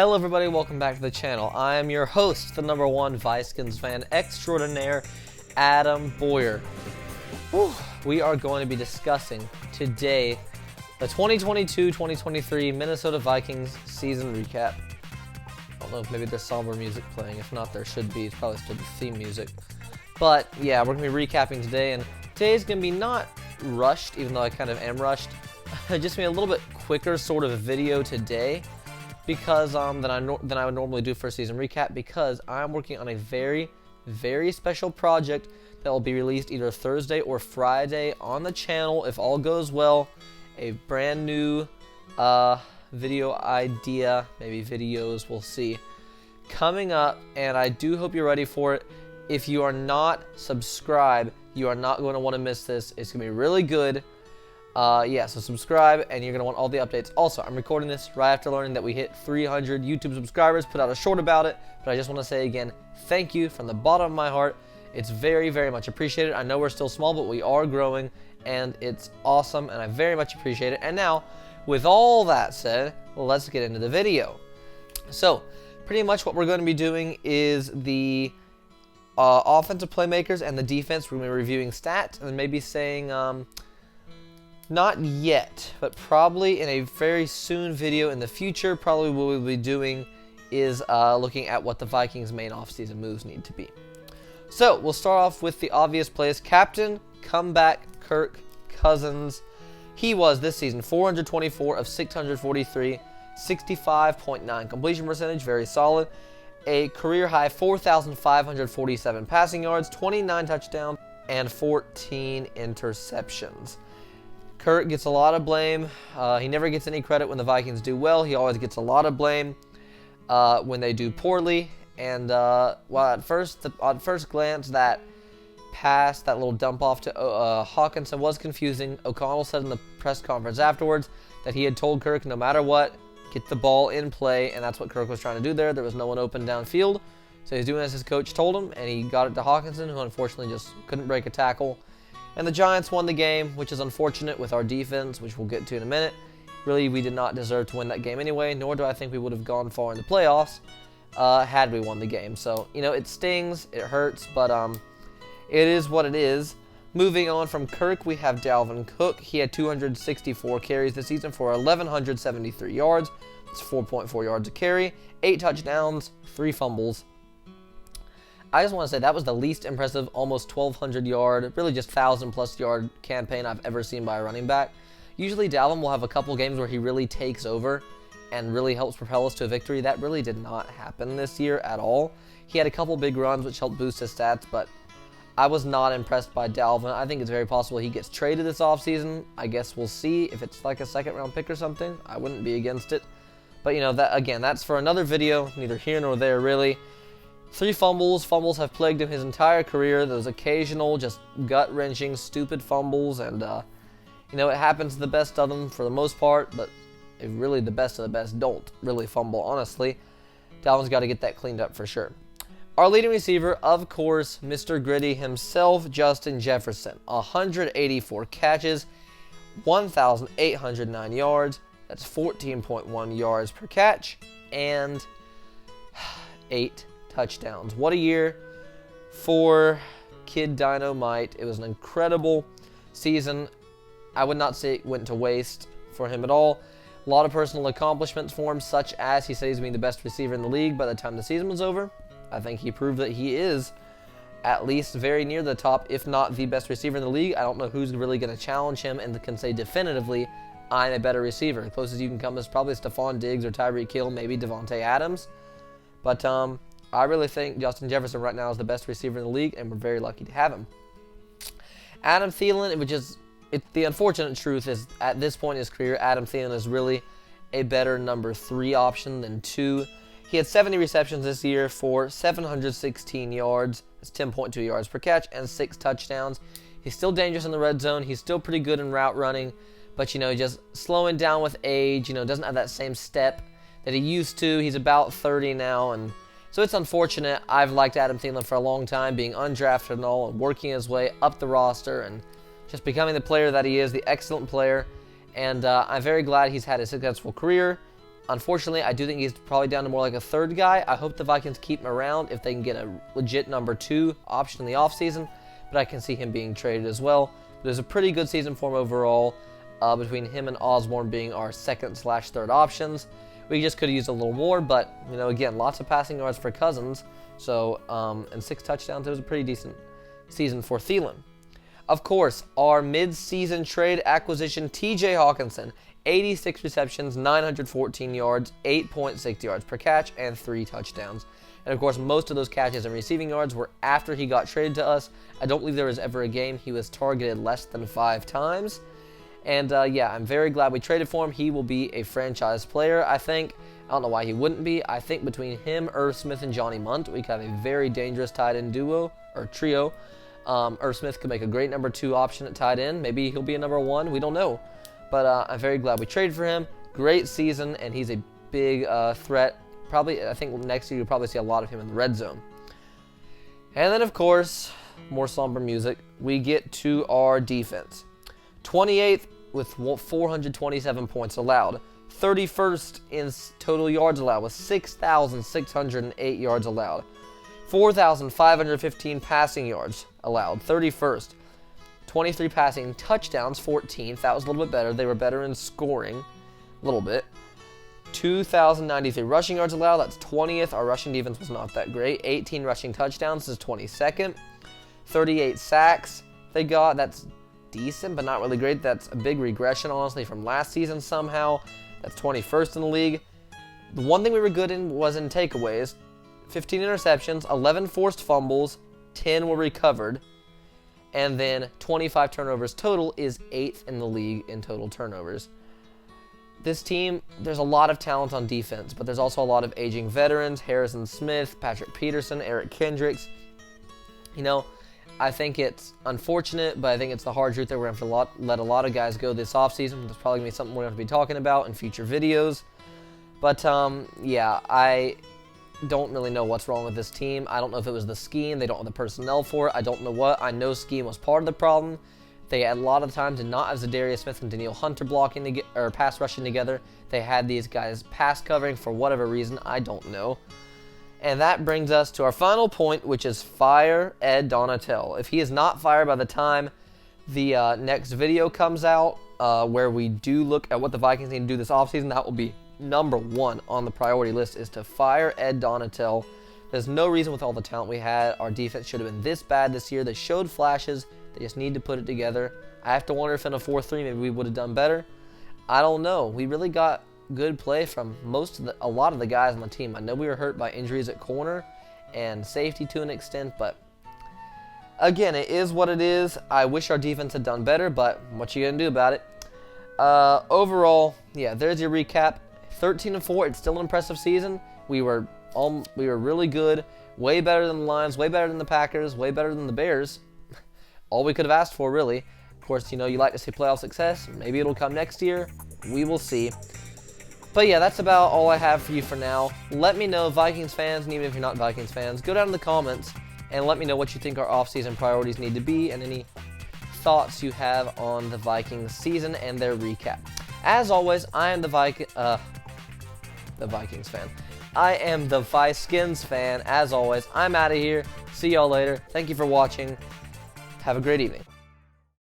Hello everybody, welcome back to the channel. I am your host, the #1 Vikings fan extraordinaire, Adam Boyer. We are going to be discussing today the 2022-2023 Minnesota Vikings season recap. I don't know if maybe there's somber music playing. If not, there should be. It's probably still the theme music. But yeah, we're going to be recapping today, and today's going to be not rushed, even though I kind of am rushed. Just be a little bit quicker sort of video today, because than I would normally do for a season recap, because I'm working on a very, very special project that will be released either Thursday or Friday on the channel if all goes well. A brand new video idea, maybe videos, we'll see, coming up, and I do hope you're ready for it. If you are not subscribed, you are not going to want to miss this. It's going to be really good. Yeah, so subscribe, and you're going to want all the updates. Also, I'm recording this right after learning that we hit 300 YouTube subscribers, put out a short about it, but I just want to say again, thank you from the bottom of my heart. It's very, very much appreciated. I know we're still small, but we are growing, and it's awesome, and I very much appreciate it. And now, with all that said, let's get into the video. So, pretty much what we're going to be doing is the offensive playmakers and the defense. We're going to be reviewing stats, and maybe saying, not yet, but probably in a very soon video in the future, probably what we'll be doing is looking at what the Vikings' main offseason moves need to be. So, we'll start off with the obvious plays. Captain, comeback, Kirk Cousins. He was, this season, 424 of 643, 65.9 completion percentage, very solid. A career-high 4,547 passing yards, 29 touchdowns, and 14 interceptions. Kirk gets a lot of blame. He never gets any credit when the Vikings do well. He always gets a lot of blame when they do poorly. And while at first glance, that pass, that little dump off to Hawkinson was confusing, O'Connell said in the press conference afterwards that he had told Kirk, no matter what, get the ball in play, and that's what Kirk was trying to do there. There was no one open downfield, so he's doing as his coach told him, and he got it to Hawkinson, who unfortunately just couldn't break a tackle. And the Giants won the game, which is unfortunate with our defense, which we'll get to in a minute. Really, we did not deserve to win that game anyway, nor do I think we would have gone far in the playoffs had we won the game. So, you know, it stings, it hurts, but it is what it is. Moving on from Kirk, we have Dalvin Cook. He had 264 carries this season for 1,173 yards. It's 4.4 yards a carry, 8 touchdowns, 3 fumbles. I just want to say that was the least impressive, almost 1,200 yard, really just 1,000+ yard campaign I've ever seen by a running back. Usually Dalvin will have a couple games where he really takes over and really helps propel us to a victory. That really did not happen this year at all. He had a couple big runs which helped boost his stats, but I was not impressed by Dalvin. I think it's very possible he gets traded this offseason. I guess we'll see if it's like a second-round pick or something. I wouldn't be against it. But, you know, that again, that's for another video, neither here nor there, really. 3 fumbles. Fumbles have plagued him his entire career. Those occasional, just gut-wrenching, stupid fumbles. And, you know, it happens to the best of them for the most part. But really, the best of the best don't really fumble, honestly. Dalvin's got to get that cleaned up for sure. Our leading receiver, of course, Mr. Gritty himself, Justin Jefferson. 184 catches, 1,809 yards. That's 14.1 yards per catch, and 8 touchdowns. What a year for Kid Dynamite. It was an incredible season. I would not say it went to waste for him at all. A lot of personal accomplishments for him, such as he said he's being the best receiver in the league by the time the season was over. I think he proved that he is at least very near the top, if not the best receiver in the league. I don't know who's really going to challenge him and can say definitively, I'm a better receiver. The closest you can come is probably Stephon Diggs or Tyreek Hill, maybe Devontae Adams. But I really think Justin Jefferson right now is the best receiver in the league, and we're very lucky to have him. Adam Thielen, the unfortunate truth is, at this point in his career, Adam Thielen is really a better number 3 option than 2. He had 70 receptions this year for 716 yards. That's 10.2 yards per catch and 6 touchdowns. He's still dangerous in the red zone. He's still pretty good in route running. But, you know, just slowing down with age, you know, doesn't have that same step that he used to. He's about 30 now, and so it's unfortunate. I've liked Adam Thielen for a long time, being undrafted and all, and working his way up the roster and just becoming the player that he is, the excellent player. And I'm very glad he's had a successful career. Unfortunately, I do think he's probably down to more like a third guy. I hope the Vikings keep him around if they can get a legit number 2 option in the offseason, but I can see him being traded as well. But it was a pretty good season for him overall, between him and Osborne being our second/third options. We just could have used a little more, but, you know, again, lots of passing yards for Cousins, so, and 6 touchdowns. It was a pretty decent season for Thielen. Of course, our mid-season trade acquisition, TJ Hawkinson, 86 receptions, 914 yards, 8.6 yards per catch, and 3 touchdowns. And of course, most of those catches and receiving yards were after he got traded to us. I don't believe there was ever a game he was targeted less than 5 times. And yeah, I'm very glad we traded for him. He will be a franchise player, I think. I don't know why he wouldn't be. I think between him, Irv Smith, and Johnny Munt, we could have a very dangerous tight end duo, or trio. Irv Smith could make a great number 2 option at tight end. Maybe he'll be a number 1. We don't know. But I'm very glad we traded for him. Great season, and he's a big threat. Probably, I think next year you'll probably see a lot of him in the red zone. And then, of course, more somber music. We get to our defense. 28th with 427 points allowed. 31st in total yards allowed with 6,608 yards allowed. 4,515 passing yards allowed. 31st. 23 passing touchdowns, 14th. That was a little bit better. They were better in scoring a little bit. 2,093 rushing yards allowed. That's 20th. Our rushing defense was not that great. 18 rushing touchdowns. This is 22nd. 38 sacks they got. That's decent, but not really great. That's a big regression, honestly, from last season somehow. That's 21st in the league. The one thing we were good in was in takeaways. 15 interceptions, 11 forced fumbles, 10 were recovered. And then 25 turnovers total is 8th in the league in total turnovers. This team, there's a lot of talent on defense, but there's also a lot of aging veterans. Harrison Smith, Patrick Peterson, Eric Kendricks. You know, I think it's unfortunate, but I think it's the hard truth that we're going to have to let a lot of guys go this offseason. That's probably going to be something we're going to be talking about in future videos. But, yeah, I don't really know what's wrong with this team. I don't know if it was the scheme. They don't have the personnel for it. I don't know what. I know scheme was part of the problem. They a lot of the times did not have Zadarius Smith and Danielle Hunter blocking or pass rushing together. They had these guys pass covering for whatever reason. I don't know. And that brings us to our final point, which is fire Ed Donatel. If he is not fired by the time the next video comes out, where we do look at what the Vikings need to do this offseason, that will be number 1 on the priority list, is to fire Ed Donatel. There's no reason with all the talent we had. Our defense should have been this bad this year. They showed flashes. They just need to put it together. I have to wonder if in a 4-3 maybe we would have done better. I don't know. We really got good play from a lot of the guys on the team. I know we were hurt by injuries at corner and safety to an extent, but again, it is what it is. I wish our defense had done better, but what you gonna do about it? Overall, yeah, there's your recap. 13-4. It's still an impressive season. We were really good. Way better than the Lions. Way better than the Packers. Way better than the Bears. All we could have asked for, really. Of course, you know, you like to see playoff success. Maybe it'll come next year. We will see. But yeah, that's about all I have for you for now. Let me know, Vikings fans, and even if you're not Vikings fans, go down in the comments and let me know what you think our offseason priorities need to be and any thoughts you have on the Vikings season and their recap. As always, I am the Vikings fan. I am the Vikings fan. As always, I'm out of here. See y'all later. Thank you for watching. Have a great evening.